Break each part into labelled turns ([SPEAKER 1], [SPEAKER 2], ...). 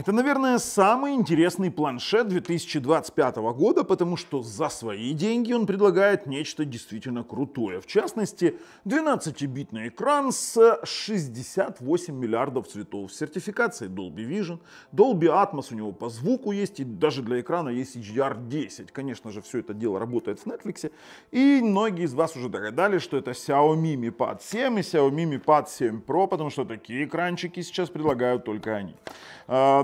[SPEAKER 1] Это, наверное, самый интересный планшет 2025 года, потому что за свои деньги он предлагает нечто действительно крутое. В частности, 12-битный экран с 68 миллиардов цветов, сертификацией Dolby Vision, Dolby Atmos у него по звуку есть, и даже для экрана есть HDR10. Конечно же, все это дело работает в Netflix. И многие из вас уже догадались, что это Xiaomi Mi Pad 7 и Xiaomi Mi Pad 7 Pro, потому что такие экранчики сейчас предлагают только они.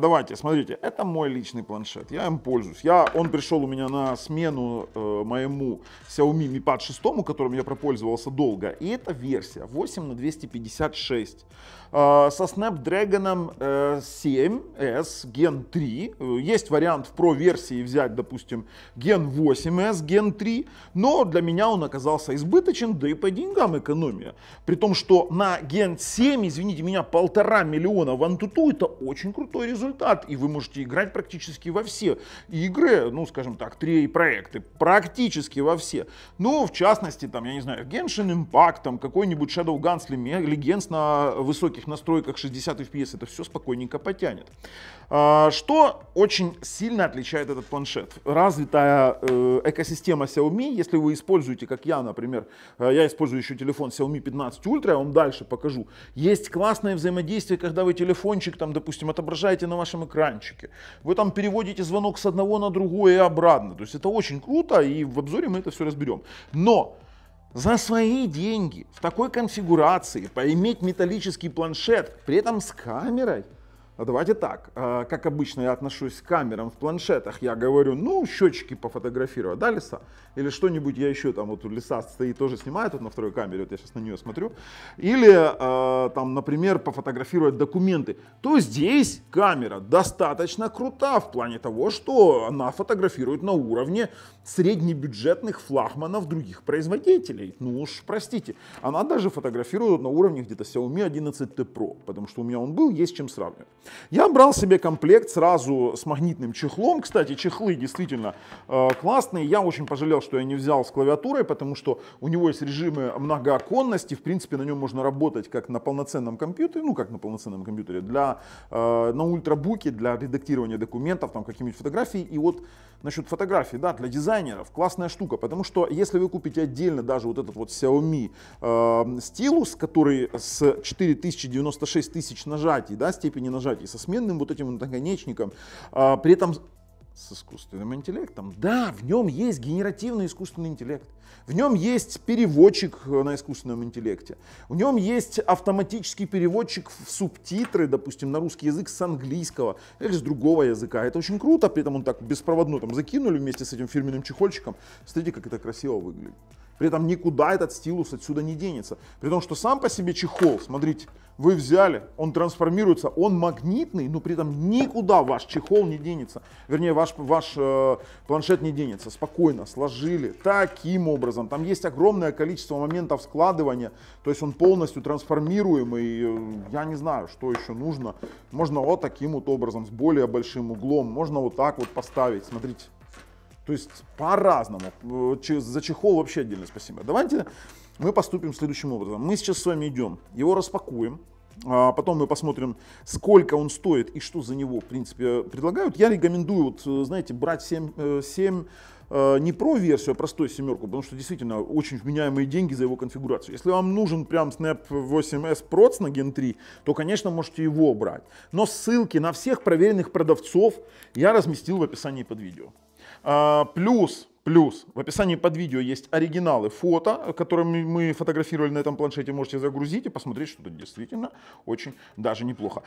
[SPEAKER 1] Давайте, смотрите, это мой личный планшет, я им пользуюсь. Он пришел у меня на смену моему Xiaomi Mi Pad 6, которым я пропользовался долго. И это версия 8/256 со Snapdragon 7S Gen 3. Есть вариант в Pro версии взять, допустим, Gen 8S Gen 3, но для меня он оказался избыточен, да и по деньгам экономия. При том, что на Gen 7, извините меня, 1,5 миллиона в AnTuTu это очень крутой результат. И вы можете играть практически во все игры, ну, скажем так, AAA-проекты, практически во все. Ну, в частности, там, я не знаю, Genshin Impact, там, какой-нибудь Shadowgun Legends на высоких настройках 60 FPS, это все спокойненько потянет. Что очень сильно отличает этот планшет? Развитая экосистема Xiaomi, если вы используете, как я, например, я использую еще телефон Xiaomi 15 Ultra, я вам дальше покажу. Есть классное взаимодействие, когда вы телефончик, там, допустим, отображаете на вашем экранчике. Вы там переводите звонок с одного на другое и обратно. То есть это очень круто, и в обзоре мы это все разберем. Но за свои деньги в такой конфигурации поиметь металлический планшет, при этом с камерой. Давайте так, как обычно я отношусь к камерам в планшетах, я говорю, ну, счетчики пофотографировать, да, Лиса? Или что-нибудь я еще, там вот у Лиса стоит, тоже снимает тут на второй камере, вот я сейчас на нее смотрю. Или, там, например, пофотографировать документы. То здесь камера достаточно крута в плане того, что она фотографирует на уровне среднебюджетных флагманов других производителей. Ну уж, простите, она даже фотографирует на уровне где-то Xiaomi 11T Pro, потому что у меня он был, есть чем сравнивать. Я брал себе комплект сразу с магнитным чехлом. Кстати, чехлы действительно классные. Я очень пожалел, что я не взял с клавиатурой, потому что у него есть режимы многооконности. В принципе, на нем можно работать как на полноценном компьютере, ну как на полноценном компьютере, на ультрабуке для редактирования документов, там какие-нибудь фотографии. И вот насчет фотографий, да, для дизайнеров классная штука, потому что если вы купите отдельно даже вот этот вот Xiaomi стилус, который с 4096 тысяч нажатий, да, степени нажатий, со сменным вот этим наконечником, при этом с искусственным интеллектом. Да, в нем есть генеративный искусственный интеллект. В нем есть переводчик на искусственном интеллекте. В нем есть автоматический переводчик в субтитры, допустим, на русский язык с английского или с другого языка. Это очень круто, при этом он так беспроводно там закинули вместе с этим фирменным чехольчиком. Смотрите, как это красиво выглядит. При этом никуда этот стилус отсюда не денется. При том, что сам по себе чехол, смотрите, вы взяли, он трансформируется, он магнитный, но при этом никуда ваш чехол не денется. Вернее, ваш планшет не денется. Спокойно сложили таким образом. Там есть огромное количество моментов складывания, то есть он полностью трансформируемый. Я не знаю, что еще нужно. Можно вот таким вот образом, с более большим углом. Можно вот так вот поставить, смотрите. То есть по-разному. За чехол вообще отдельно спасибо. Давайте мы поступим следующим образом. Мы сейчас с вами идем, его распакуем. Потом мы посмотрим, сколько он стоит и что за него, в принципе, предлагают. Я рекомендую, вот, знаете, брать 7 не Pro версию, а простой семерку, потому что действительно очень вменяемые деньги за его конфигурацию. Если вам нужен прям Snap 8S Pro на Gen 3, то, конечно, можете его брать. Но ссылки на всех проверенных продавцов я разместил в описании под видео. Плюс в описании под видео есть оригиналы фото, которые мы фотографировали на этом планшете. Можете загрузить и посмотреть, что это действительно очень даже неплохо.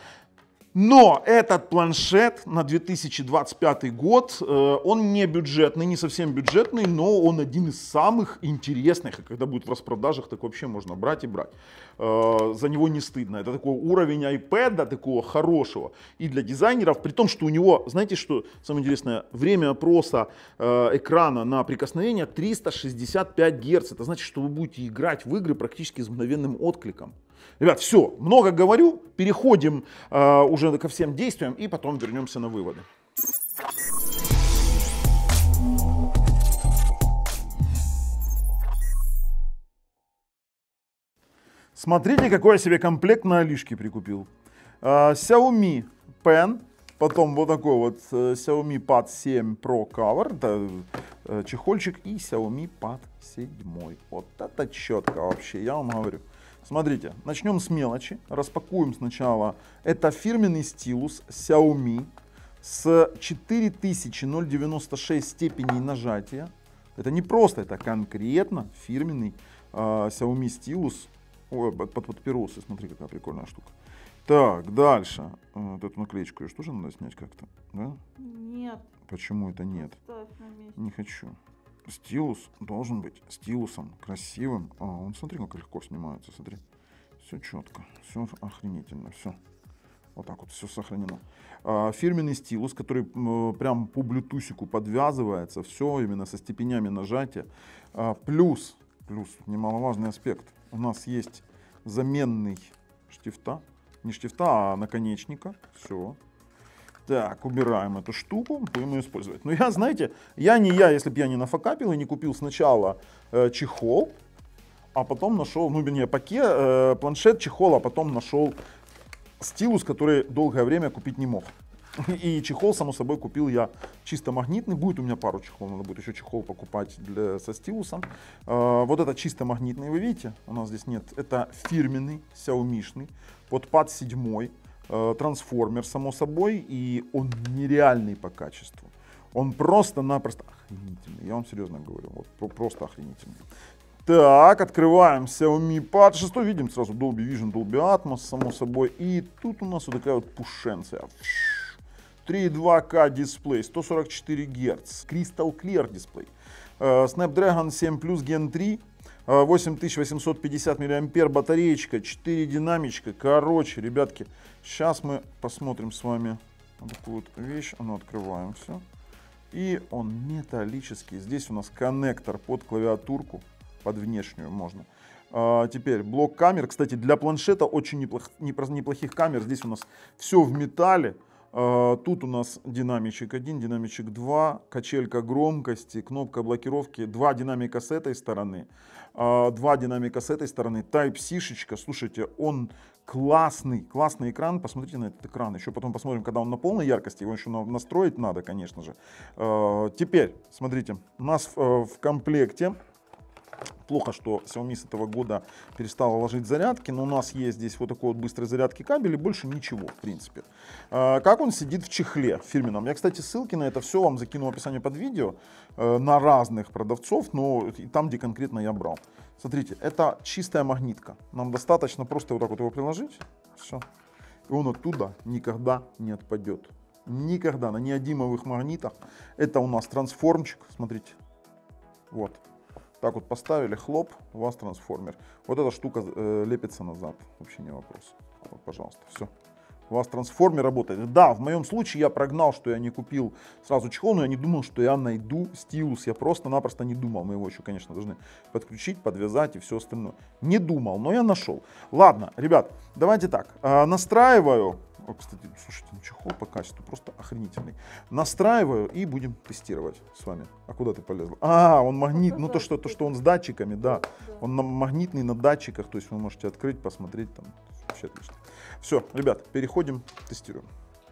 [SPEAKER 1] Но этот планшет на 2025 год, он не бюджетный, не совсем бюджетный, но он один из самых интересных. И когда будет в распродажах, так вообще можно брать и брать. За него не стыдно. Это такой уровень iPad, такого хорошего. И для дизайнеров, при том, что у него, знаете, что самое интересное, время опроса экрана на прикосновение 365 Гц. Это значит, что вы будете играть в игры практически с мгновенным откликом. Ребят, все, много говорю, переходим уже ко всем действиям и потом вернемся на выводы. Смотрите, какой я себе комплект на Алишке прикупил. Xiaomi Pen Потом вот такой вот Xiaomi Pad 7 Pro Cover, это чехольчик, и Xiaomi Pad 7. Вот это четко вообще, я вам говорю. Смотрите, начнем с мелочи. Распакуем сначала. Это фирменный стилус Xiaomi с 4096 степеней нажатия. Это не просто, это конкретно фирменный Xiaomi стилус. Ой, под папиросы, смотри, какая прикольная штука. Так, дальше. Вот эту наклеечку ее тоже надо снять как-то, да?
[SPEAKER 2] Нет.
[SPEAKER 1] Почему это нет?
[SPEAKER 2] Оставь на месте.
[SPEAKER 1] Не хочу. Стилус должен быть стилусом, красивым. Он смотри, как легко снимается, смотри. Все четко, все охренительно, все. Вот так вот все сохранено. Фирменный стилус, который прям по блютусику подвязывается, все именно со степенями нажатия. Плюс немаловажный аспект. У нас есть заменный штифта. Не штифта, а наконечника. Все. Так, убираем эту штуку, будем ее использовать. Но я, знаете, если бы я не нафакапил и не купил сначала чехол, а потом нашел, планшет, чехол, а потом нашел стилус, который долгое время купить не мог. И чехол, само собой, купил я чисто магнитный. Будет у меня пару чехлов, надо будет еще чехол покупать со стилусом. Вот это чисто магнитный, вы видите, у нас здесь нет. Это фирменный, Xiaomi-шный, под Pad 7, трансформер, само собой, и он нереальный по качеству. Он просто-напросто охренительный, я вам серьезно говорю, вот просто охренительный. Так, открываем Xiaomi Pad 6, видим сразу Dolby Vision, Dolby Atmos, само собой. И тут у нас вот такая вот пушенция. 3.2К дисплей, 144 Гц, Crystal Clear дисплей. Snapdragon 7 Plus Gen 3, 8850 мАh батареечка, 4 динамичка. Короче, ребятки, сейчас мы посмотрим с вами вот такую вот вещь. Открываем все. И он металлический. Здесь у нас коннектор под клавиатурку, под внешнюю можно. Теперь блок камер. Кстати, для планшета очень неплохих камер. Здесь у нас все в металле. Тут у нас динамичек 1, динамичек 2, качелька громкости, кнопка блокировки, 2 динамика с этой стороны, 2 динамика с этой стороны, Type-C-шечка. Слушайте, он классный экран. Посмотрите на этот экран. Еще потом посмотрим, когда он на полной яркости. Его еще настроить надо, конечно же. Теперь, смотрите, у нас в комплекте. Плохо, что Xiaomi с этого года перестала ложить зарядки, но у нас есть здесь вот такой вот быстрой зарядки кабель и больше ничего, в принципе. Как он сидит в чехле фирменном. Я, кстати, ссылки на это все вам закину в описании под видео на разных продавцов, но и там, где конкретно я брал. Смотрите, это чистая магнитка. Нам достаточно просто вот так вот его приложить, все, и он оттуда никогда не отпадет. Никогда, на неодимовых магнитах. Это у нас трансформчик, смотрите, вот. Так вот поставили, хлоп, у вас трансформер. Вот эта штука лепится назад, вообще не вопрос. Вот, пожалуйста, все. У вас трансформер работает. Да, в моем случае я прогнал, что я не купил сразу чехол, но я не думал, что я найду стилус. Я просто-напросто не думал. Мы его еще, конечно, должны подключить, подвязать и все остальное. Не думал, но я нашел. Ладно, ребят, давайте так. Настраиваю. О, кстати, слушайте, чехол по качеству просто охренительный. Настраиваю и будем тестировать с вами. А куда ты полезла? Он магнит, ну то, что он с датчиками, да. Он магнитный на датчиках, то есть вы можете открыть, посмотреть там. Вообще отлично. Все, ребят, переходим, тестируем.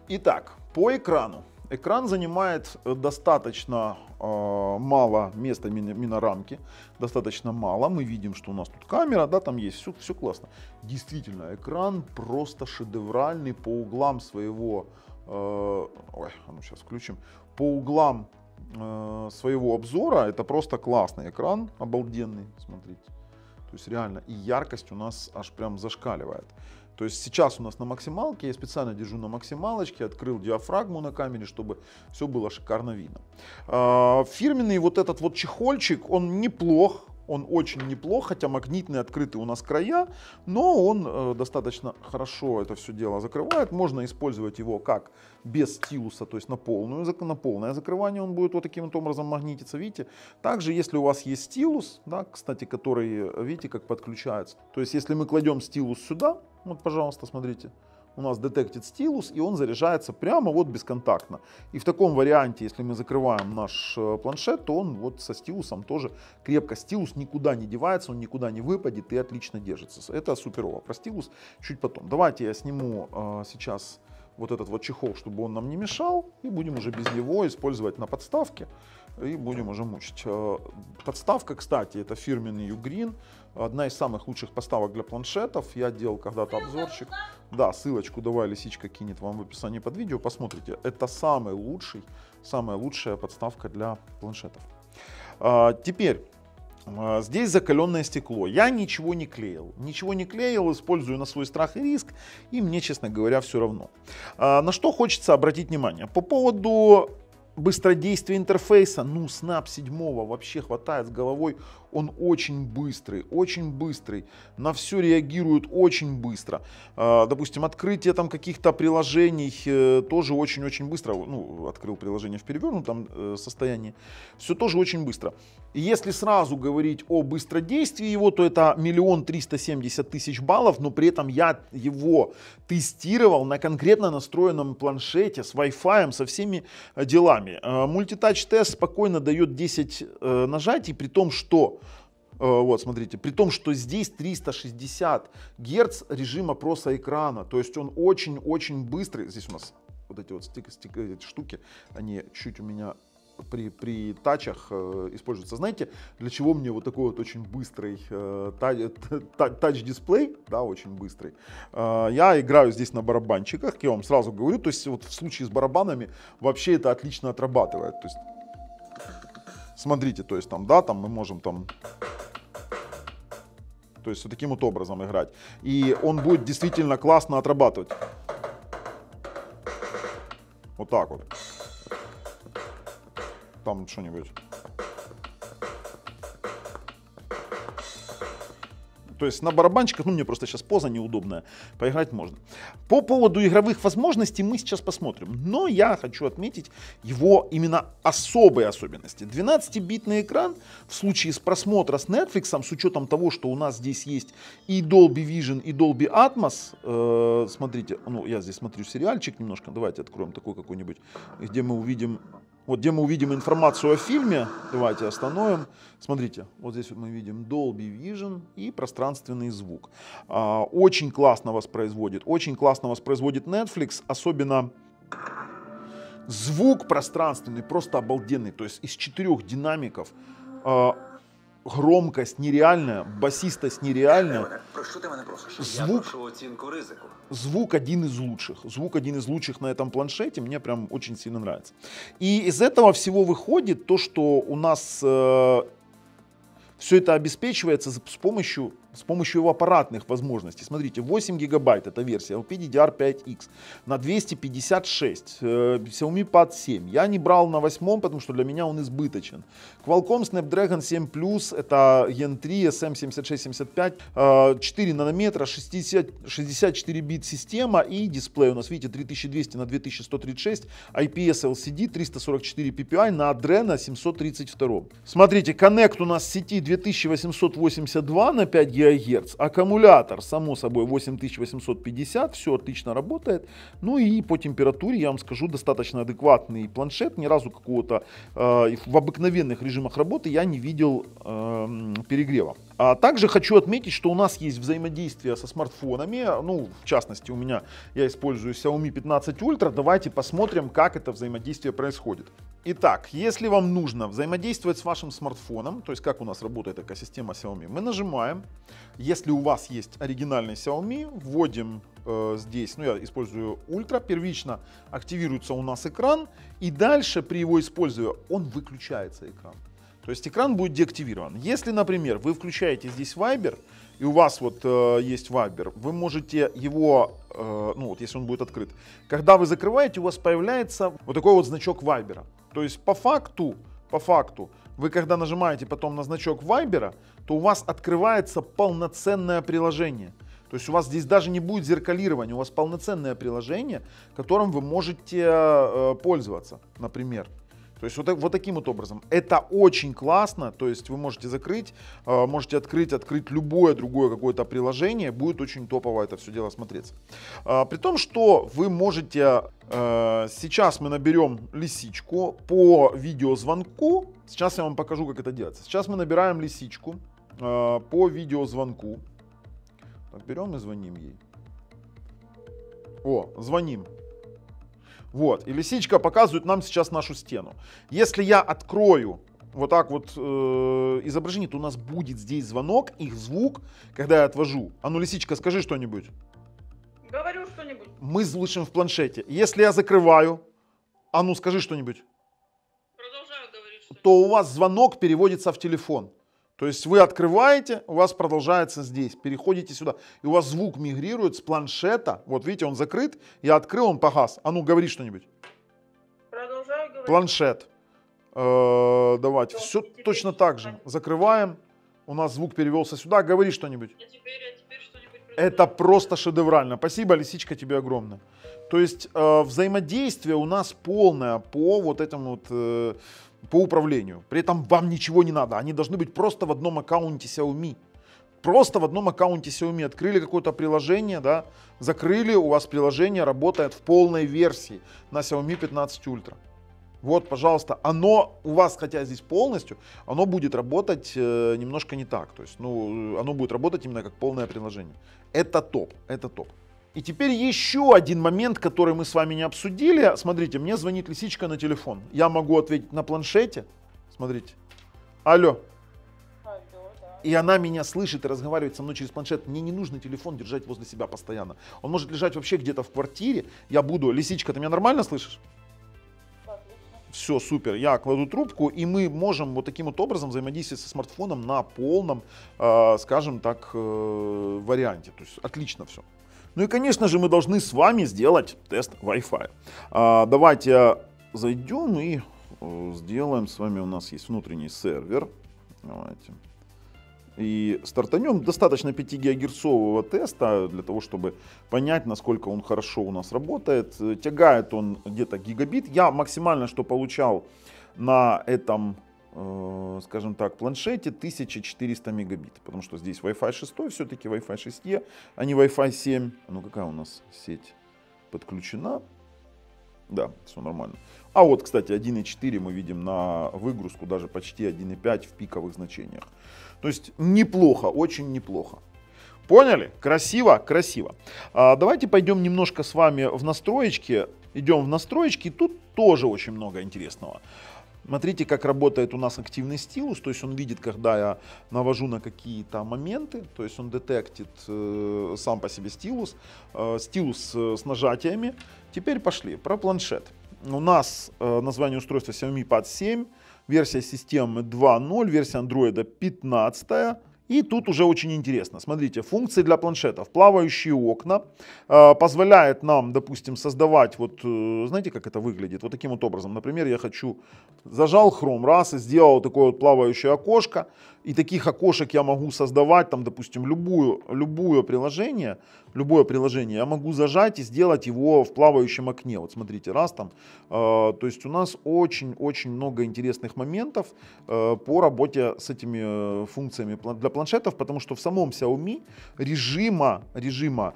[SPEAKER 1] Итак, по экрану. Экран занимает достаточно мало места минорамки, достаточно мало. Мы видим, что у нас тут камера, да, там есть, все классно. Действительно, экран просто шедевральный по углам своего, сейчас включим, по углам своего обзора. Это просто классный экран, обалденный, смотрите. То есть реально, и яркость у нас аж прям зашкаливает. То есть сейчас у нас на максималке, я специально держу на максималочке, открыл диафрагму на камере, чтобы все было шикарно видно. Фирменный вот этот вот чехольчик, он неплох, он очень неплох, хотя магнитные открыты у нас края, но он достаточно хорошо это все дело закрывает. Можно использовать его как без стилуса, то есть на полное закрывание он будет вот таким вот образом магнититься, видите. Также, если у вас есть стилус, да, кстати, который, видите, как подключается. То есть, если мы кладем стилус сюда, вот, пожалуйста, смотрите, у нас Detected стилус, и он заряжается прямо вот бесконтактно. И в таком варианте, если мы закрываем наш планшет, то он вот со стилусом тоже крепко. Стилус никуда не девается, он никуда не выпадет и отлично держится. Это суперово. Про стилус чуть потом. Давайте я сниму сейчас вот этот вот чехол, чтобы он нам не мешал, и будем уже без него использовать на подставке, и будем уже мучить. Подставка, кстати, это фирменный Ugreen, одна из самых лучших подставок для планшетов. Я делал когда-то обзорчик. Да, ссылочку давай, Лисичка кинет вам в описании под видео, посмотрите. Это самая лучшая подставка для планшетов. Теперь, здесь закаленное стекло. Я ничего не клеил, использую на свой страх и риск, и мне, честно говоря, все равно. На что хочется обратить внимание? По поводу быстродействия интерфейса, ну, Snap 7 вообще хватает с головой. Он очень быстрый, на все реагирует очень быстро. Допустим, открытие там каких-то приложений тоже очень-очень быстро. Ну, открыл приложение в перевернутом состоянии. Все тоже очень быстро. И если сразу говорить о быстродействии его, то это 1 370 000 баллов, но при этом я его тестировал на конкретно настроенном планшете с Wi-Fi, со всеми делами. Мультитач-тест спокойно дает 10 нажатий, при том, что вот, смотрите, при том, что здесь 360 Гц режим опроса экрана, то есть он очень-очень быстрый. Здесь у нас вот эти вот эти штуки, они чуть у меня при тачах используются. Знаете, для чего мне вот такой вот очень быстрый тач-дисплей, да, очень быстрый. Я играю здесь на барабанчиках, я вам сразу говорю, то есть вот в случае с барабанами вообще это отлично отрабатывает. То есть, смотрите, то есть там, да, там мы можем там... То есть вот таким вот образом играть. И он будет действительно классно отрабатывать. Вот так вот. Там что-нибудь. То есть на барабанчиках, ну мне просто сейчас поза неудобная, поиграть можно. По поводу игровых возможностей мы сейчас посмотрим. Но я хочу отметить его именно особые особенности. 12-битный экран в случае с просмотра с Netflix, с учетом того, что у нас здесь есть и Dolby Vision, и Dolby Atmos. Смотрите, ну я здесь смотрю сериальчик немножко. Давайте откроем такой какой-нибудь, где мы увидим... Вот где мы увидим информацию о фильме, давайте остановим. Смотрите, вот здесь вот мы видим Dolby Vision и пространственный звук. Очень классно воспроизводит Netflix, особенно звук пространственный, просто обалденный. То есть из 4 динамиков громкость нереальная, басистость нереальная.
[SPEAKER 2] Про що ти мене просиш?
[SPEAKER 1] Звук,
[SPEAKER 2] Я прошу оцінку ризику.
[SPEAKER 1] Звук один из лучших на этом планшете, мне прям очень сильно нравится. И из этого всего выходит то, что у нас все это обеспечивается с помощью его аппаратных возможностей. Смотрите, 8 гигабайт это версия LPDDR5X на 256, Xiaomi Pad 7. Я не брал на 8, потому что для меня он избыточен. Qualcomm Snapdragon 7 Plus, это Gen 3, SM7675, 4 нанометра, 64 бит система и дисплей у нас, видите, 3200 на 2136, IPS LCD, 344 ppi на Adreno 732. Смотрите, Connect у нас в сети 2882 на 5 ГГц, аккумулятор, само собой, 8850, все отлично работает. Ну и по температуре, я вам скажу, достаточно адекватный планшет, ни разу какого-то в обыкновенных режимах работы я не видел перегрева. А также хочу отметить, что у нас есть взаимодействие со смартфонами, ну, в частности, я использую Xiaomi 15 Ultra, давайте посмотрим, как это взаимодействие происходит. Итак, если вам нужно взаимодействовать с вашим смартфоном, то есть как у нас работает экосистема Xiaomi, мы нажимаем, если у вас есть оригинальный Xiaomi, вводим здесь, ну я использую Ultra, первично активируется у нас экран, и дальше при его использовании он выключается экран. То есть экран будет деактивирован. Если, например, вы включаете здесь Viber, и у вас вот есть Viber, вы можете его, ну вот если он будет открыт, когда вы закрываете, у вас появляется вот такой вот значок Viber. То есть по факту, вы когда нажимаете потом на значок Viber, то у вас открывается полноценное приложение. То есть у вас здесь даже не будет зеркалирования, у вас полноценное приложение, которым вы можете пользоваться, например. То есть вот таким вот образом. Это очень классно, то есть вы можете закрыть, можете открыть любое другое какое-то приложение, будет очень топово это все дело смотреться. При том, что вы можете, сейчас мы наберем лисичку по видеозвонку, сейчас я вам покажу, как это делается. Сейчас мы набираем лисичку по видеозвонку, так, берем и звоним ей. Звоним. Вот, и лисичка показывает нам сейчас нашу стену. Если я открою вот так вот изображение, то у нас будет здесь звонок, их звук, когда я отвожу. А ну, лисичка, скажи что-нибудь.
[SPEAKER 3] Говорю что-нибудь.
[SPEAKER 1] Мы слышим в планшете. Если я закрываю, а ну, скажи что-нибудь.
[SPEAKER 3] Продолжаю говорить что-нибудь.
[SPEAKER 1] То у вас звонок переводится в телефон. То есть вы открываете, у вас продолжается здесь, переходите сюда, и у вас звук мигрирует с планшета. Вот видите, он закрыт, я открыл, он погас. А ну, говори что-нибудь.
[SPEAKER 3] Продолжаю говорить.
[SPEAKER 1] Планшет. Давайте, все
[SPEAKER 3] теперь
[SPEAKER 1] точно так же. Закрываем, у нас звук перевелся сюда, говори что-нибудь.
[SPEAKER 3] А теперь что-нибудь
[SPEAKER 1] Это просто шедеврально. Спасибо, лисичка, тебе огромное. То есть взаимодействие у нас полное по вот этому вот, по управлению. При этом вам ничего не надо. Они должны быть просто в одном аккаунте Xiaomi. Просто в одном аккаунте Xiaomi. Открыли какое-то приложение, да, закрыли, у вас приложение работает в полной версии на Xiaomi 15 Ultra. Вот, пожалуйста, оно у вас, хотя здесь полностью, оно будет работать немножко не так. То есть, ну, оно будет работать именно как полное приложение. Это топ, это топ. И теперь еще один момент, который мы с вами не обсудили. Смотрите, мне звонит лисичка на телефон. Я могу ответить на планшете. Смотрите. Алло.
[SPEAKER 3] Алло, да.
[SPEAKER 1] И она меня слышит и разговаривает со мной через планшет. Мне не нужно телефон держать возле себя постоянно. Он может лежать вообще где-то в квартире. Я буду... Лисичка, ты меня нормально слышишь? Все, супер, я кладу трубку, и мы можем вот таким вот образом взаимодействовать со смартфоном на полном, скажем так, варианте. То есть отлично все. Ну и, конечно же, мы должны с вами сделать тест Wi-Fi. Давайте зайдем и сделаем с вами, у нас есть внутренний сервер. Давайте. И стартанем достаточно 5 гигагерцового теста для того, чтобы понять, насколько он хорошо у нас работает. Тягает он где-то гигабит. Я максимально, что получал на этом, скажем так, планшете, 1400 мегабит. Потому что здесь Wi-Fi 6, все-таки Wi-Fi 6E, а не Wi-Fi 7. Ну какая у нас сеть подключена? Да, все нормально. А вот, кстати, 1.4 мы видим на выгрузку, даже почти 1.5 в пиковых значениях. То есть неплохо, очень неплохо. Поняли? Красиво, красиво. Давайте пойдем немножко с вами в настроечки. Идем в настроечки. Тут тоже очень много интересного. Смотрите, как работает у нас активный стилус. То есть он видит, когда я навожу на какие-то моменты. То есть он детектит сам по себе стилус. Стилус с нажатиями. Теперь пошли про планшет. У нас название устройства Xiaomi Pad 7. Версия системы 2.0, версия Android 15. И тут уже очень интересно. Смотрите, функции для планшетов. Плавающие окна. Позволяет нам, допустим, создавать, вот, знаете, как это выглядит? Вот таким вот образом. Например, я хочу, зажал Chrome раз и сделал такое вот плавающее окошко. И таких окошек я могу создавать, там, допустим, любое приложение я могу зажать и сделать его в плавающем окне. Вот смотрите, раз там. То есть у нас очень-очень много интересных моментов по работе с этими функциями для планшетов, потому что в самом Xiaomi режима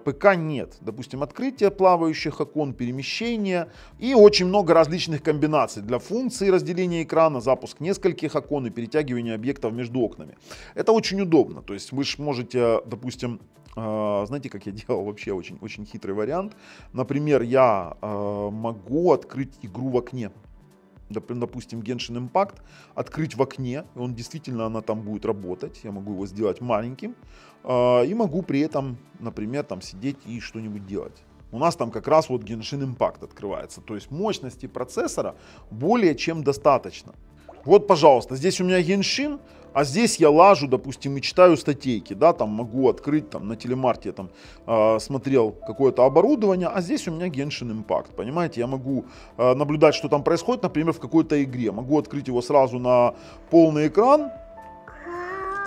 [SPEAKER 1] ПК нет. Допустим, открытие плавающих окон, перемещение и очень много различных комбинаций для функции разделения экрана, запуск нескольких окон и перетягивание объектов между окнами. Это очень удобно. То есть вы же можете, допустим, знаете, как я делал вообще очень хитрый вариант. Например, я могу открыть игру в окне. Допустим, Genshin Impact открыть в окне, и он действительно, она там будет работать. Я могу его сделать маленьким. И могу при этом, например, там сидеть и что-нибудь делать. У нас там как раз вот Genshin Impact открывается. То есть мощности процессора более чем достаточно. Вот, пожалуйста, здесь у меня Genshin, а здесь я лажу, допустим, и читаю статейки, да, там могу открыть, там на Телемарте я там смотрел какое-то оборудование, а здесь у меня Genshin Impact, понимаете, я могу наблюдать, что там происходит, например, в какой-то игре, могу открыть его сразу на полный экран,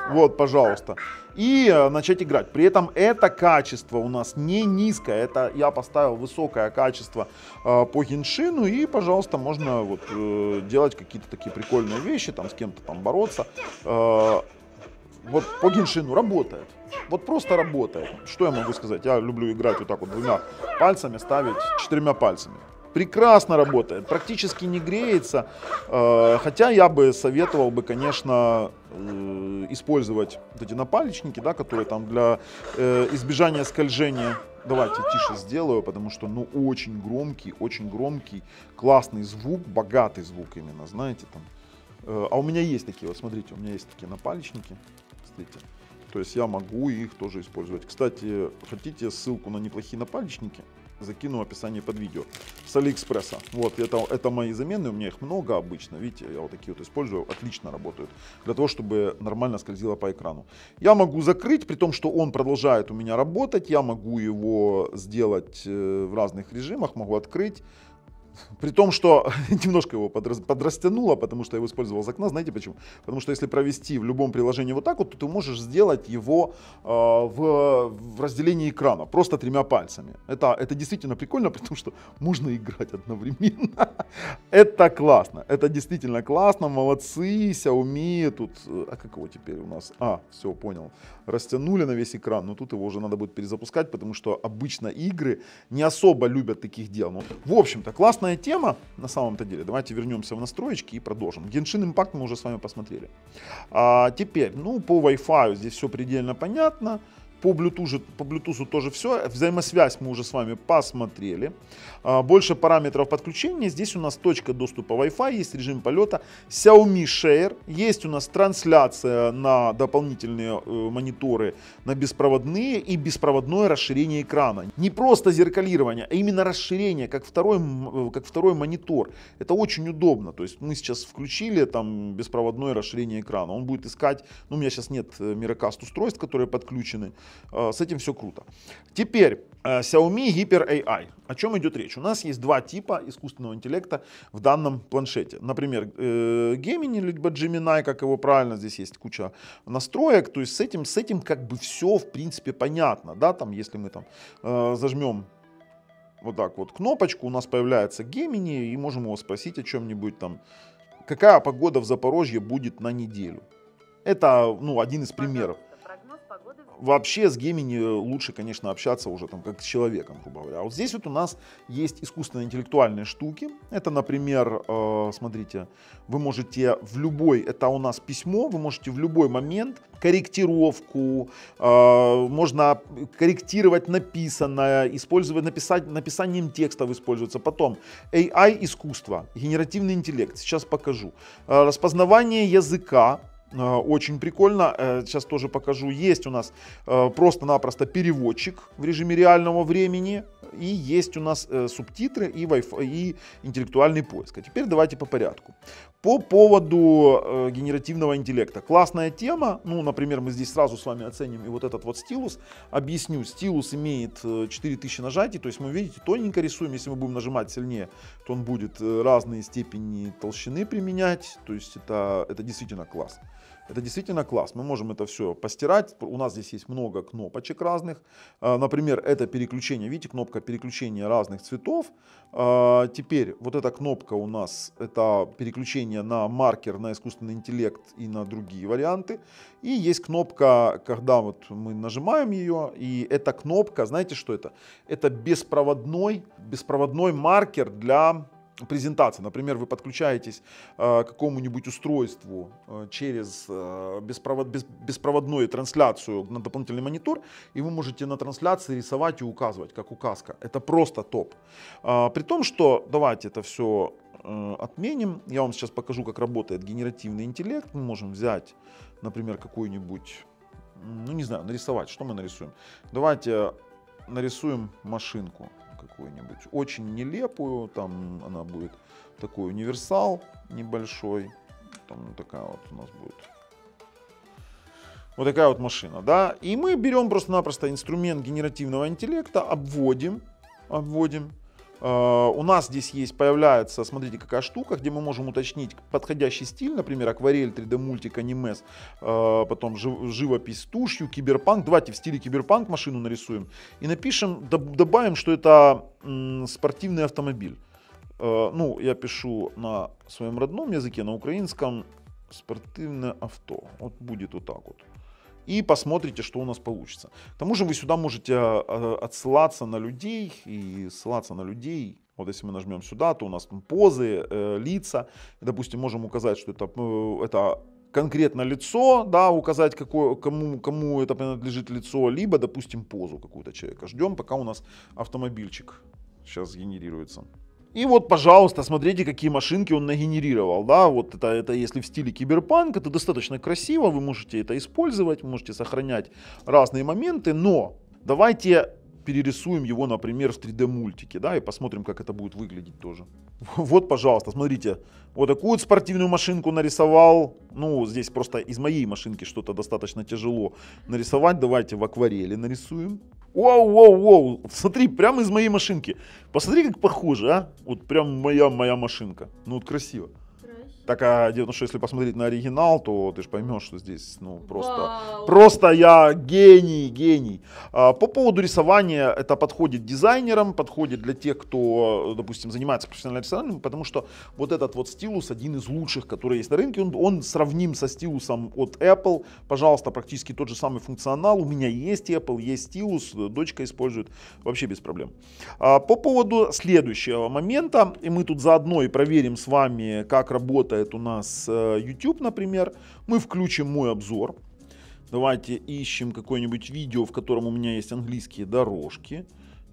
[SPEAKER 1] вот, пожалуйста, и начать играть. При этом это качество у нас не низкое, это я поставил высокое качество по Геншину, и, пожалуйста, можно вот делать какие-то такие прикольные вещи, там с кем-то там бороться. Вот по Геншину работает, вот просто работает. Что я могу сказать? Я люблю играть вот так вот 2 пальцами, ставить 4 пальцами. Прекрасно работает, практически не греется, хотя я бы советовал бы, конечно, использовать вот эти напалечники, да, которые там для избежания скольжения Давайте тише сделаю, потому что, ну, очень громкий, классный звук, богатый звук именно, знаете, там. А у меня есть такие, вот смотрите, у меня есть такие напальчники, смотрите. То есть я могу их тоже использовать. Кстати, хотите ссылку на неплохие напальчники? Закину в описании под видео. С Алиэкспресса. Вот, это мои замены, у меня их много обычно. Видите, я вот такие вот использую, отлично работают. Для того, чтобы нормально скользило по экрану. Я могу закрыть, при том, что он продолжает у меня работать. Я могу его сделать в разных режимах, могу открыть. При том, что немножко его подрастянуло, потому что я его использовал из окна. Знаете почему? Потому что если провести в любом приложении вот так вот, то ты можешь сделать его в разделении экрана, просто 3 пальцами. Это действительно прикольно, потому что можно играть одновременно. Это классно, это действительно классно, молодцы, Xiaomi. Тут, а как его теперь у нас? Все, понял. Растянули на весь экран, но тут его уже надо будет перезапускать, потому что обычно игры не особо любят таких дел. Ну, в общем-то, классная тема на самом-то деле. Давайте вернемся в настроечки и продолжим. Genshin Impact мы уже с вами посмотрели. Теперь, ну, по Wi-Fi здесь все предельно понятно. По Bluetooth тоже все. Взаимосвязь мы уже с вами посмотрели. Больше параметров подключения. Здесь у нас точка доступа Wi-Fi, есть режим полета. Xiaomi Share. Есть у нас трансляция на дополнительные мониторы, на беспроводные и беспроводное расширение экрана. Не просто зеркалирование, а именно расширение, как второй монитор. Это очень удобно. То есть мы сейчас включили там беспроводное расширение экрана. Он будет искать, ну у меня сейчас нет Miracast устройств, которые подключены. С этим все круто. Теперь Xiaomi Hyper AI. О чем идет речь? У нас есть 2 типа искусственного интеллекта в данном планшете. Например, Gemini, либо Gemini, как его правильно, здесь есть куча настроек. То есть с этим как бы все в принципе понятно. Да? Там, если мы там зажмем вот так вот кнопочку, у нас появляется Gemini и можем его спросить о чем-нибудь там. Какая погода в Запорожье будет на неделю? Это, ну, один из примеров. Вообще с Gemini лучше, конечно, общаться уже там как с человеком, грубо говоря. А вот здесь вот у нас есть искусственно-интеллектуальные штуки. Это, например, смотрите, вы можете в любой, это у нас письмо, вы можете в любой момент корректировку, можно корректировать написанное, использовать написанием текстов используется. Потом AI искусство, генеративный интеллект, сейчас покажу. Распознавание языка. Очень прикольно, сейчас тоже покажу. Есть у нас просто-напросто переводчик в режиме реального времени. И есть у нас субтитры и Wi-Fi, и интеллектуальный поиск. А теперь давайте по порядку. По поводу генеративного интеллекта. Классная тема. Ну, например, мы здесь сразу с вами оценим и вот этот вот стилус. Объясню. Стилус имеет 4000 нажатий. То есть мы, видите, тоненько рисуем. Если мы будем нажимать сильнее, то он будет разные степени толщины применять. То есть это действительно класс. Это действительно класс. Мы можем это все постирать. У нас здесь есть много кнопочек разных. Например, это переключение. Видите, кнопка переключения разных цветов. Теперь вот эта кнопка у нас это переключение на маркер, на искусственный интеллект и на другие варианты. И есть кнопка, когда вот мы нажимаем ее, и эта кнопка, знаете, что это? Это беспроводной маркер для презентации. Например, вы подключаетесь к какому-нибудь устройству через беспроводную трансляцию на дополнительный монитор, и вы можете на трансляции рисовать и указывать, как указка. Это просто топ. При том, что давайте это все отменим. Я вам сейчас покажу, как работает генеративный интеллект. Мы можем взять, например, какую-нибудь, ну не знаю, нарисовать. Что мы нарисуем? Давайте нарисуем машинку какую-нибудь, очень нелепую, там она будет такой универсал небольшой, там такая вот у нас будет вот такая вот машина, да, и мы берем просто-напросто инструмент генеративного интеллекта, обводим, у нас здесь есть, появляется, смотрите, какая штука, где мы можем уточнить подходящий стиль, например, акварель, 3D мультик, анимес, потом живопись тушью, киберпанк. Давайте в стиле киберпанк машину нарисуем и напишем, добавим, что это спортивный автомобиль. Ну, я пишу на своем родном языке, на украинском, спортивное авто. Вот будет вот так вот. И посмотрите, что у нас получится. К тому же вы сюда можете отсылаться на людей и ссылаться на людей. Вот если мы нажмем сюда, то у нас там позы, лица. Допустим, можем указать, что это конкретно лицо, да, указать, кому это принадлежит лицо, либо, допустим, позу какую-то человека. Ждем, пока у нас автомобильчик сейчас генерируется. И вот, пожалуйста, смотрите, какие машинки он нагенерировал, да, вот это если в стиле киберпанк, это достаточно красиво, вы можете это использовать, вы можете сохранять разные моменты, но давайте перерисуем его, например, в 3D мультике, да, и посмотрим, как это будет выглядеть тоже. Вот, пожалуйста, смотрите, вот такую вот спортивную машинку нарисовал, ну, здесь просто из моей машинки что-то достаточно тяжело нарисовать, давайте в акварели нарисуем. Воу, смотри, прямо из моей машинки. Посмотри, как похоже, а? Вот прям моя машинка. Ну, вот красиво. Так, а дело в том, что если посмотреть на оригинал, то ты же поймешь, что здесь, ну, просто я гений. По поводу рисования, это подходит дизайнерам, подходит для тех, кто, допустим, занимается профессиональным рисованием, потому что вот этот вот стилус один из лучших, который есть на рынке, он сравним со стилусом от Apple. Пожалуйста, практически тот же самый функционал. У меня есть Apple, есть стилус, дочка использует, вообще без проблем. По поводу следующего момента, и мы тут заодно и проверим с вами, как работает у нас YouTube, например, мы включим мой обзор. Давайте ищем какое-нибудь видео, в котором у меня есть английские дорожки.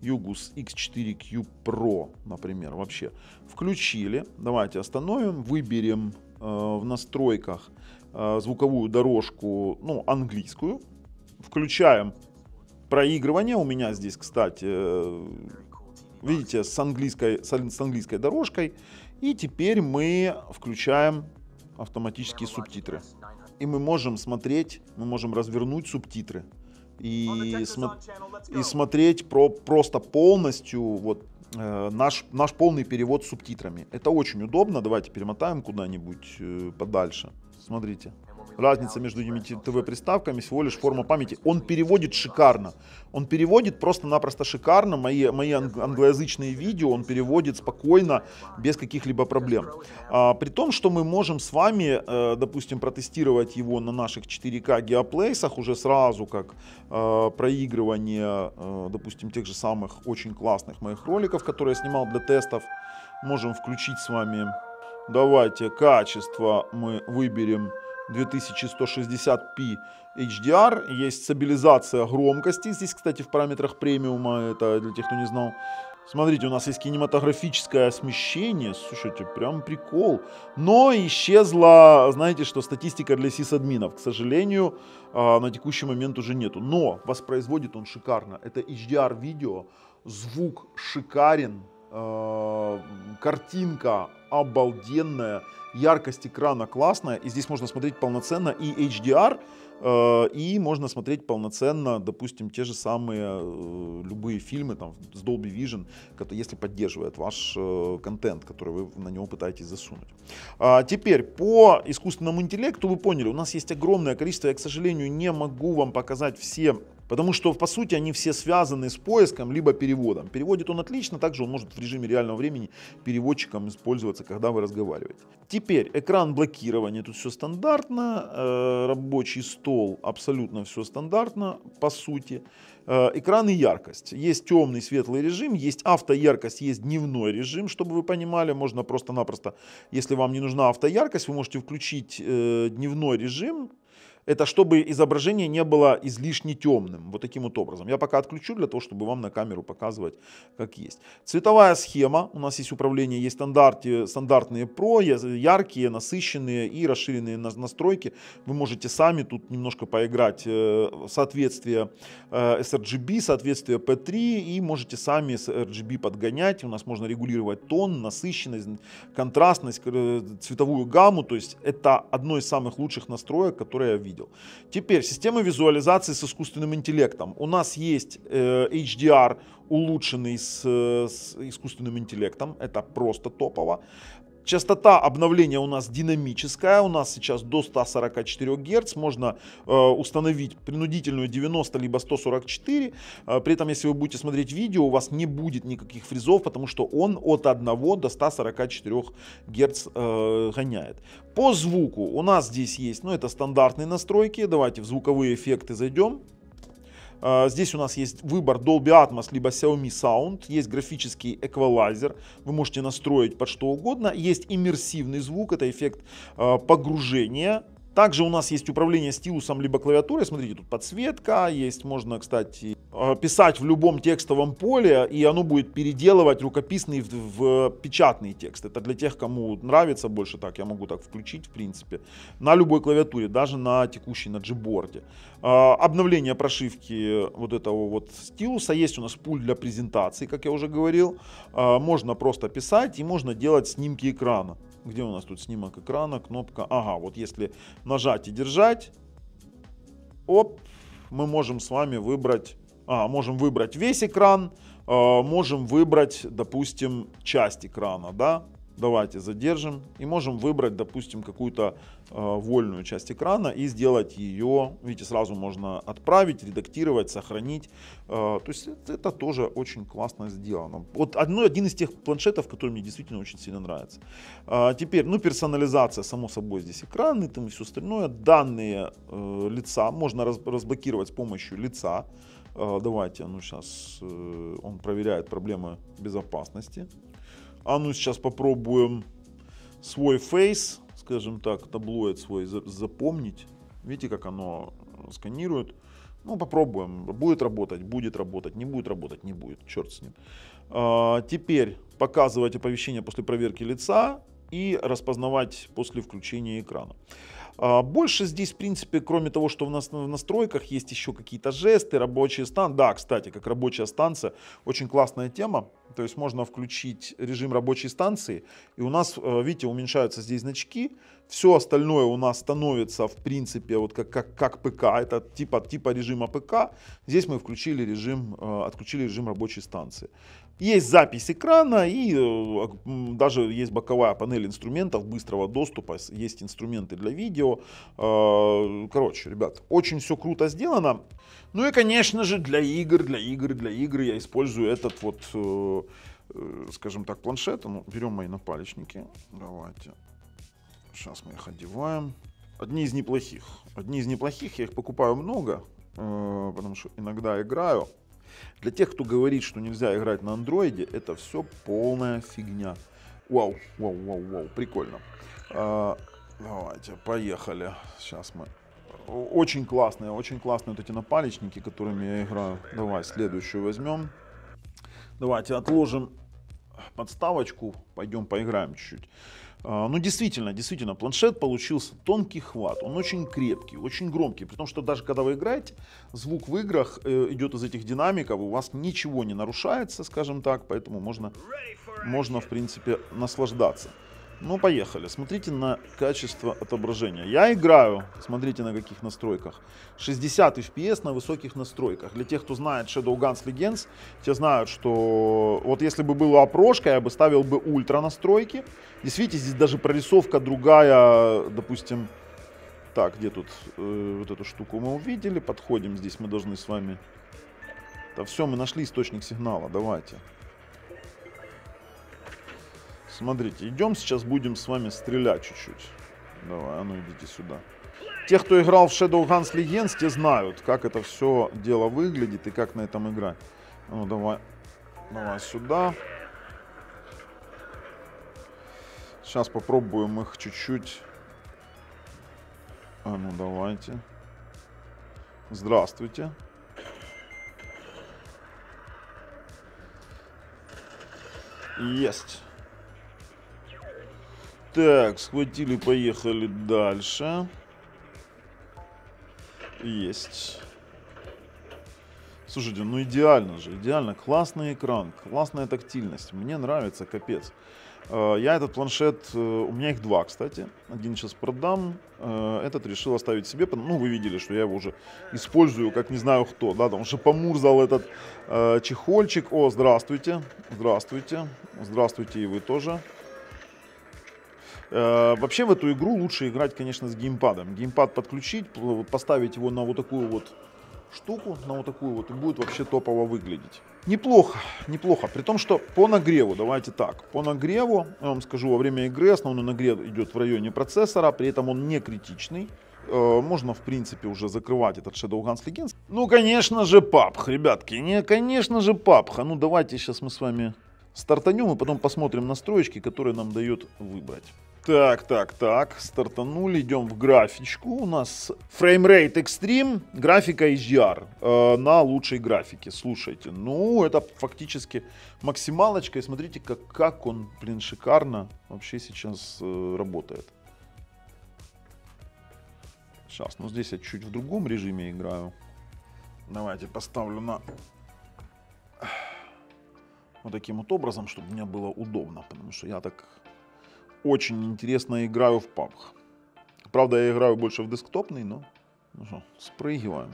[SPEAKER 1] Yugus X4Q Pro, например, вообще. Включили. Давайте остановим, выберем в настройках звуковую дорожку, ну, английскую. Включаем проигрывание. У меня здесь, кстати, видите, с английской дорожкой. И теперь мы включаем автоматические субтитры. И мы можем смотреть, мы можем развернуть субтитры. И смотреть просто полностью вот, наш полный перевод с субтитрами. Это очень удобно. Давайте перемотаем куда-нибудь подальше. Смотрите. Разница между этими ТВ-приставками всего лишь форма памяти. Он переводит шикарно. Он переводит просто-напросто шикарно. Мои англоязычные видео он переводит спокойно, без каких-либо проблем. При том, что мы можем с вами, допустим, протестировать его на наших 4К геоплейсах уже сразу, как проигрывание, допустим, тех же самых очень классных моих роликов, которые я снимал для тестов. Можем включить с вами. Давайте качество мы выберем 2160p HDR, есть стабилизация громкости, здесь, кстати, в параметрах премиума, это для тех, кто не знал. Смотрите, у нас есть кинематографическое смещение, слушайте, прям прикол. Но исчезла, знаете что, статистика для сисадминов, к сожалению, на текущий момент уже нету. Но воспроизводит он шикарно, это HDR видео, звук шикарен, картинка обалденная, яркость экрана классная, и здесь можно смотреть полноценно и HDR, и можно смотреть полноценно, допустим, те же самые любые фильмы там, с Dolby Vision, если поддерживает ваш контент, который вы на него пытаетесь засунуть. Теперь по искусственному интеллекту вы поняли, у нас есть огромное количество, я, к сожалению, не могу вам показать все, потому что, по сути, они все связаны с поиском либо переводом. Переводит он отлично, также он может в режиме реального времени переводчиком использоваться, когда вы разговариваете. Теперь экран блокирования, тут все стандартно, рабочий стол, абсолютно все стандартно, по сути. Экран и яркость. Есть темный, светлый режим, есть автояркость, есть дневной режим, чтобы вы понимали. Можно просто-напросто, если вам не нужна автояркость, вы можете включить дневной режим. Это чтобы изображение не было излишне темным. Вот таким вот образом. Я пока отключу для того, чтобы вам на камеру показывать, как есть. Цветовая схема. У нас есть управление, есть стандартные Pro, яркие, насыщенные и расширенные настройки. Вы можете сами тут немножко поиграть. Соответствие sRGB, соответствие P3. И можете сами sRGB подгонять. У нас можно регулировать тон, насыщенность, контрастность, цветовую гамму. То есть это одно из самых лучших настроек, которые я видел. Теперь система визуализации с искусственным интеллектом. У нас есть HDR улучшенный с искусственным интеллектом. Это просто топово. Частота обновления у нас динамическая, у нас сейчас до 144 Гц, можно установить принудительную 90 либо 144, при этом если вы будете смотреть видео, у вас не будет никаких фризов, потому что он от 1 до 144 Гц гоняет. По звуку у нас здесь есть, ну это стандартные настройки, давайте в звуковые эффекты зайдем. Здесь у нас есть выбор Dolby Atmos либо Xiaomi Sound, есть графический эквалайзер, вы можете настроить под что угодно, есть иммерсивный звук, это эффект погружения. Также у нас есть управление стилусом либо клавиатурой. Смотрите, тут подсветка есть. Можно, кстати, писать в любом текстовом поле, и оно будет переделывать рукописный в печатный текст. Это для тех, кому нравится больше так. Я могу так включить, в принципе, на любой клавиатуре, даже на текущей, на Gboard. Обновление прошивки вот этого вот стилуса. Есть у нас пульт для презентации, как я уже говорил. Можно просто писать и можно делать снимки экрана. Где у нас тут снимок экрана? Кнопка. Ага, вот если нажать и держать, оп, мы можем с вами выбрать, можем выбрать весь экран, можем выбрать, допустим, часть экрана, да? Давайте задержим и можем выбрать, допустим, какую-то вольную часть экрана и сделать ее, видите, сразу можно отправить, редактировать, сохранить. То есть это тоже очень классно сделано. Вот один из тех планшетов, который мне действительно очень сильно нравится. Теперь, персонализация, само собой, здесь экраны, там и все остальное. Данные лица можно разблокировать с помощью лица. Давайте, сейчас он проверяет проблемы безопасности. Сейчас попробуем свой фейс, скажем так, таблоид свой запомнить. Видите, как оно сканирует. Попробуем. Будет работать, не будет работать, не будет. Черт с ним. Теперь показывать оповещение после проверки лица и распознавать после включения экрана. Больше здесь, в принципе, кроме того, что у нас в настройках есть еще какие-то жесты, рабочие станции. Да, кстати, как рабочая станция, очень классная тема. То есть можно включить режим рабочей станции, и у нас, видите, уменьшаются здесь значки. Все остальное у нас становится, в принципе, вот как ПК. Это типа режима ПК. Здесь мы отключили режим рабочей станции. Есть запись экрана и даже есть боковая панель инструментов быстрого доступа, есть инструменты для видео. Короче, ребят, очень все круто сделано. И, конечно же, для игр я использую этот вот, скажем так, планшет. Берем мои напалечники. Давайте. Сейчас мы их одеваем. Одни из неплохих, я их покупаю много, потому что иногда играю. Для тех, кто говорит, что нельзя играть на андроиде, это все полная фигня. Вау, прикольно. Давайте, поехали. Сейчас мы... Очень классные вот эти напалечники, которыми я играю. Давай следующую возьмем. Давайте отложим подставочку, пойдем поиграем чуть-чуть. Действительно, планшет получился тонкий хват, он очень крепкий, очень громкий, при том, что даже когда вы играете, звук в играх идет из этих динамиков, у вас ничего не нарушается, скажем так, поэтому можно в принципе наслаждаться. Поехали, смотрите на качество отображения. Я играю, смотрите на каких настройках, 60 FPS на высоких настройках. Для тех, кто знает Shadowguns Legends, те знают, что вот если бы была прошка, я бы ставил бы ультра настройки. Здесь, видите, здесь даже прорисовка другая, допустим. Так, где тут вот эту штуку мы увидели, подходим, здесь мы должны с вами... Да все, мы нашли источник сигнала, давайте. Смотрите, идем, сейчас будем с вами стрелять чуть-чуть. Давай, идите сюда. Те, кто играл в Shadowguns Legends, те знают, как это все дело выглядит и как на этом играть. Давай сюда. Сейчас попробуем их чуть-чуть. Давайте. Здравствуйте. Есть. Так, схватили, поехали дальше. Есть. Слушайте, идеально же, идеально. Классный экран, классная тактильность. Мне нравится, капец. Я этот планшет, у меня их два, кстати. Один сейчас продам, этот решил оставить себе. Вы видели, что я его уже использую, как не знаю кто, да, потому что помурзал этот чехольчик. О, здравствуйте, здравствуйте, здравствуйте и вы тоже. Вообще в эту игру лучше играть, конечно, с геймпадом. Геймпад подключить, поставить его на вот такую вот штуку, и будет вообще топово выглядеть. Неплохо. При том, что по нагреву, давайте так, по нагреву, я вам скажу, во время игры основной нагрев идет в районе процессора, при этом он не критичный. Можно, в принципе, уже закрывать этот Shadowguns Legends. Конечно же, PUBG, ребятки, конечно же, PUBG. Давайте сейчас мы с вами стартанем и потом посмотрим настройки, которые нам дает выбрать. Так, стартанули, идем в графичку. У нас фреймрейт Extreme, графика HDR на лучшей графике. Слушайте, ну это фактически максималочка. И смотрите, как он, блин, шикарно вообще сейчас работает. Сейчас, ну здесь я чуть в другом режиме играю. Давайте поставлю на вот таким вот образом, чтобы мне было удобно, потому что я так очень интересно играю в PUBG. Правда, я играю больше в десктопный, но ну что, спрыгиваем.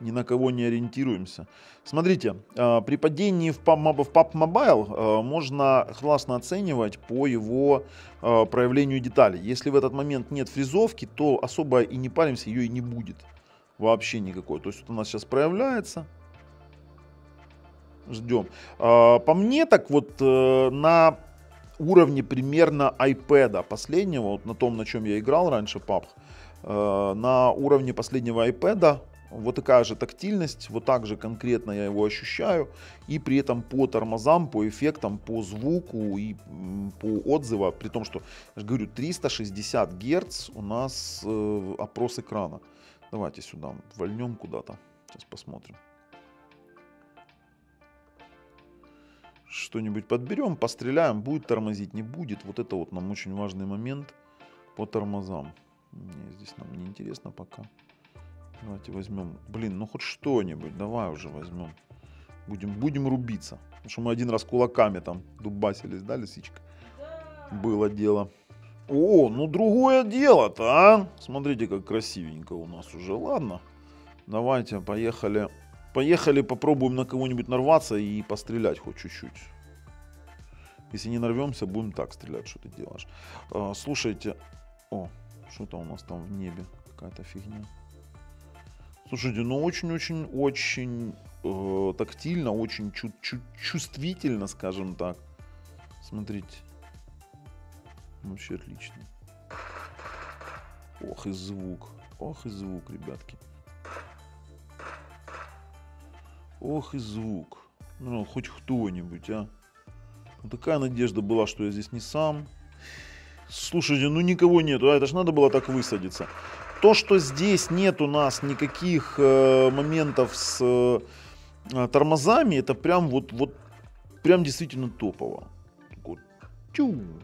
[SPEAKER 1] Ни на кого не ориентируемся. Смотрите, при падении в PUBG Mobile можно классно оценивать по его проявлению деталей. Если в этот момент нет фрезовки, то особо и не паримся, ее и не будет. Вообще никакой. То есть вот у нас сейчас проявляется. Ждем. По мне так вот на уровне примерно iPad последнего, вот на том, на чем я играл раньше PUBG, на уровне последнего iPad вот такая же тактильность, вот так же конкретно я его ощущаю, и при этом по тормозам, по эффектам, по звуку и по отзывам, при том, что, я же говорю, 360 Гц у нас опрос экрана. Давайте сюда вольнем куда-то, сейчас посмотрим. Что-нибудь подберем, постреляем, будет тормозить, не будет. Вот это вот нам очень важный момент по тормозам. Не, здесь нам не интересно пока. Давайте возьмем, блин, ну хоть что-нибудь, давай уже возьмем. Будем рубиться. Потому что мы один раз кулаками там дубасились, да, лисичка? Было дело. О, ну другое дело-то, а? Смотрите, как красивенько у нас уже, ладно. Давайте, поехали. Поехали, попробуем на кого-нибудь нарваться и пострелять хоть чуть-чуть. Если не нарвемся, будем так стрелять, что ты делаешь. Слушайте, о, что-то у нас там в небе, какая-то фигня. Слушайте, ну очень-очень-очень тактильно, очень чувствительно, скажем так. Смотрите. Вообще отлично. Ох и звук, ребятки. Ох и звук. Ну, хоть кто-нибудь, а. Вот такая надежда была, что я здесь не сам. Слушайте, ну никого нету. А это ж надо было так высадиться. То, что здесь нет у нас никаких моментов с тормозами, это прям вот прям действительно топово. Вот,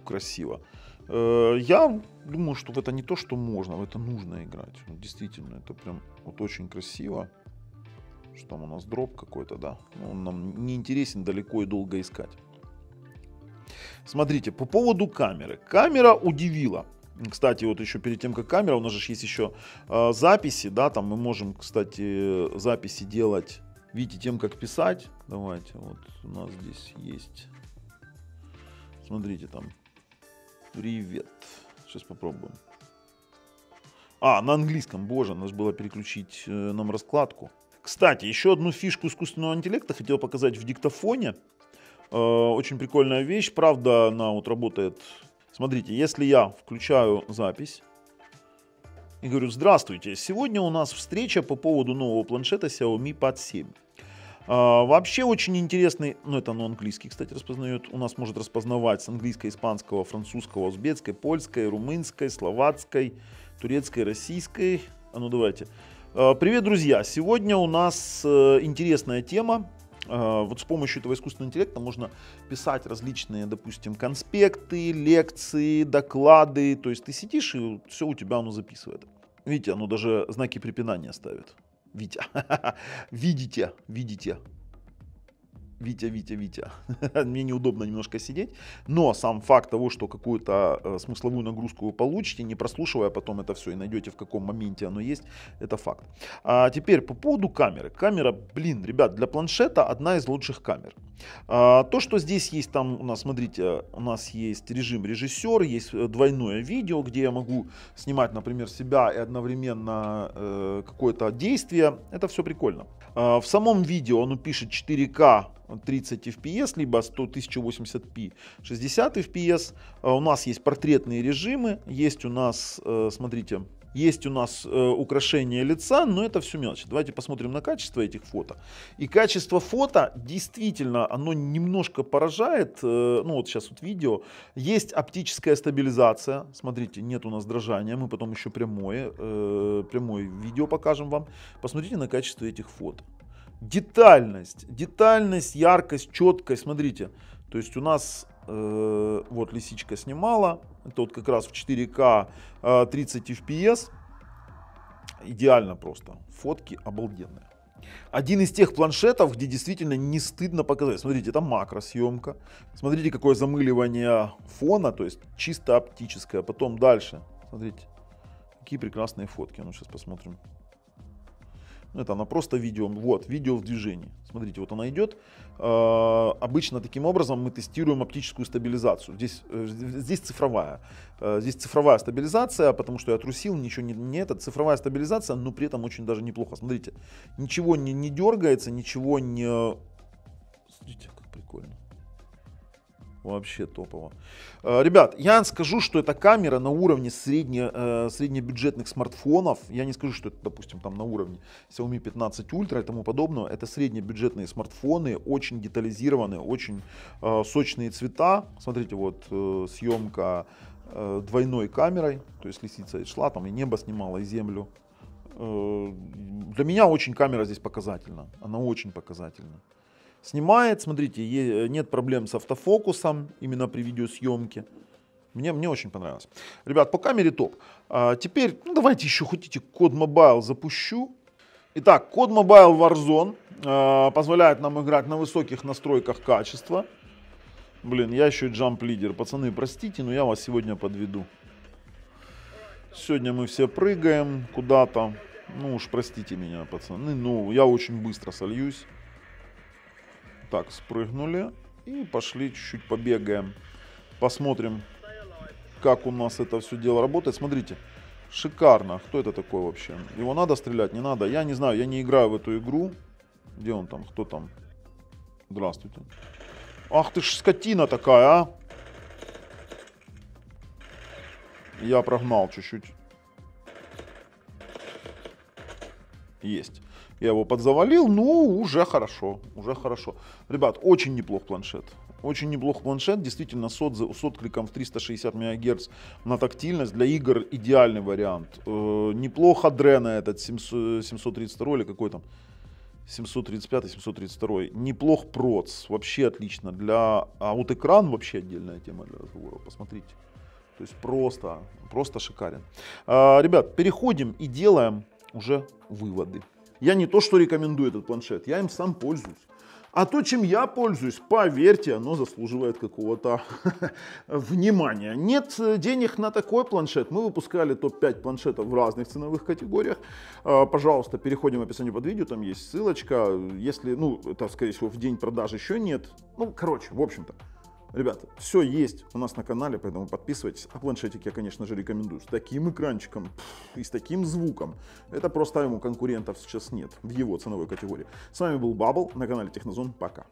[SPEAKER 1] красиво. Я думаю, что в это не то, что можно, в это нужно играть. Действительно, это прям вот очень красиво. Что там у нас дроп какой-то, да. Он нам не интересен далеко и долго искать. Смотрите, по поводу камеры. Камера удивила. Кстати, вот еще перед тем, как камера, у нас же есть еще записи, да, там мы можем, кстати, записи делать, видите, тем, как писать. Давайте, вот у нас здесь есть. Смотрите, там. Привет. Сейчас попробуем. На английском, боже, надо было переключить нам раскладку. Кстати, еще одну фишку искусственного интеллекта хотел показать в диктофоне. Очень прикольная вещь. Правда, она вот работает. Смотрите, если я включаю запись и говорю: здравствуйте, сегодня у нас встреча по поводу нового планшета Xiaomi Pad 7. Вообще очень интересный, ну это на английский, кстати, распознает. У нас может распознавать с английского, испанского, французского, узбекской, польской, румынской, словацкой, турецкой, российской. Ну давайте. Привет, друзья! Сегодня у нас интересная тема. Вот с помощью этого искусственного интеллекта можно писать различные, допустим, конспекты, лекции, доклады. То есть ты сидишь, и все у тебя оно записывает. Видите, оно даже знаки препинания ставит. Витя. Видите. Витя. Мне неудобно немножко сидеть. Но сам факт того, что какую-то смысловую нагрузку вы получите, не прослушивая потом это все и найдете, в каком моменте оно есть, это факт. А теперь по поводу камеры. Камера, блин, ребят, для планшета одна из лучших камер. То, что здесь есть, там у нас, смотрите, у нас есть режим режиссер, есть двойное видео, где я могу снимать, например, себя и одновременно какое-то действие. Это все прикольно. В самом видео оно пишет 4К 30 FPS, либо 1080p 60 FPS. У нас есть портретные режимы, есть у нас, смотрите, есть у нас украшение лица, но это все мелочи. Давайте посмотрим на качество этих фото. И качество фото действительно, оно немножко поражает. Ну вот сейчас вот видео. Есть оптическая стабилизация. Смотрите, нет у нас дрожания. Мы потом еще прямое видео покажем вам. Посмотрите на качество этих фото. Детальность, яркость, четкость. Смотрите, то есть у нас вот лисичка снимала. Это вот как раз в 4К 30 FPS. Идеально просто. Фотки обалденные. Один из тех планшетов, где действительно не стыдно показать. Смотрите, это макросъемка. Смотрите, какое замыливание фона, то есть чисто оптическое. Потом дальше. Смотрите, какие прекрасные фотки. Ну, сейчас посмотрим. Это она просто видео. Вот, видео в движении. Смотрите, вот она идет. Обычно таким образом мы тестируем оптическую стабилизацию. Здесь цифровая. Здесь цифровая стабилизация, потому что я трусил, ничего не это. Цифровая стабилизация, но при этом очень даже неплохо. Смотрите, ничего не дергается, ничего не... Смотрите, как прикольно. Вообще топово. Ребят, я скажу, что эта камера на уровне среднебюджетных смартфонов. Я не скажу, что это, допустим, там на уровне Xiaomi 15 Ultra и тому подобного. Это среднебюджетные смартфоны, очень детализированные, очень сочные цвета. Смотрите, вот съемка двойной камерой. То есть лисица шла, там и небо снимала, и землю. Для меня очень камера здесь показательна. Она очень показательна. Снимает, смотрите, нет проблем с автофокусом именно при видеосъемке. Мне очень понравилось. Ребят, по камере топ. Теперь, ну, давайте еще хотите COD Mobile запущу. Итак, COD Mobile Warzone позволяет нам играть на высоких настройках качества. Блин, я еще и Jump лидер. Пацаны, простите, но я вас сегодня подведу. Сегодня мы все прыгаем куда-то. Ну уж простите меня, пацаны. Ну, я очень быстро сольюсь. Так, спрыгнули и пошли чуть-чуть побегаем. Посмотрим, как у нас это все дело работает. Смотрите, шикарно. Кто это такой вообще? Его надо стрелять, не надо? Я не знаю, я не играю в эту игру. Где он там? Кто там? Здравствуйте. Ах ты ж скотина такая, а! Я прогнал чуть-чуть. Есть. Я его подзавалил, ну, уже хорошо, уже хорошо. Ребят, очень неплох планшет. Очень неплох планшет, действительно, с откликом в 360 МГц на тактильность. Для игр идеальный вариант. Неплохо Adreno этот 732 или какой там, 735-732. Неплох проц, вообще отлично. А вот экран вообще отдельная тема для разговора, посмотрите. То есть просто шикарен. Ребят, переходим и делаем уже выводы. Я не то что рекомендую этот планшет, я им сам пользуюсь. А то, чем я пользуюсь, поверьте, оно заслуживает какого-то внимания. Нет денег на такой планшет. Мы выпускали топ-5 планшетов в разных ценовых категориях. Пожалуйста, переходим в описание под видео, там есть ссылочка. Если, ну, это, скорее всего, в день продажи еще нет. Ну, короче, в общем-то. Ребята, все есть у нас на канале, поэтому подписывайтесь. А планшетик я, конечно же, рекомендую. С таким экранчиком и с таким звуком. Это просто ему конкурентов сейчас нет в его ценовой категории. С вами был Бабл на канале Технозон. Пока.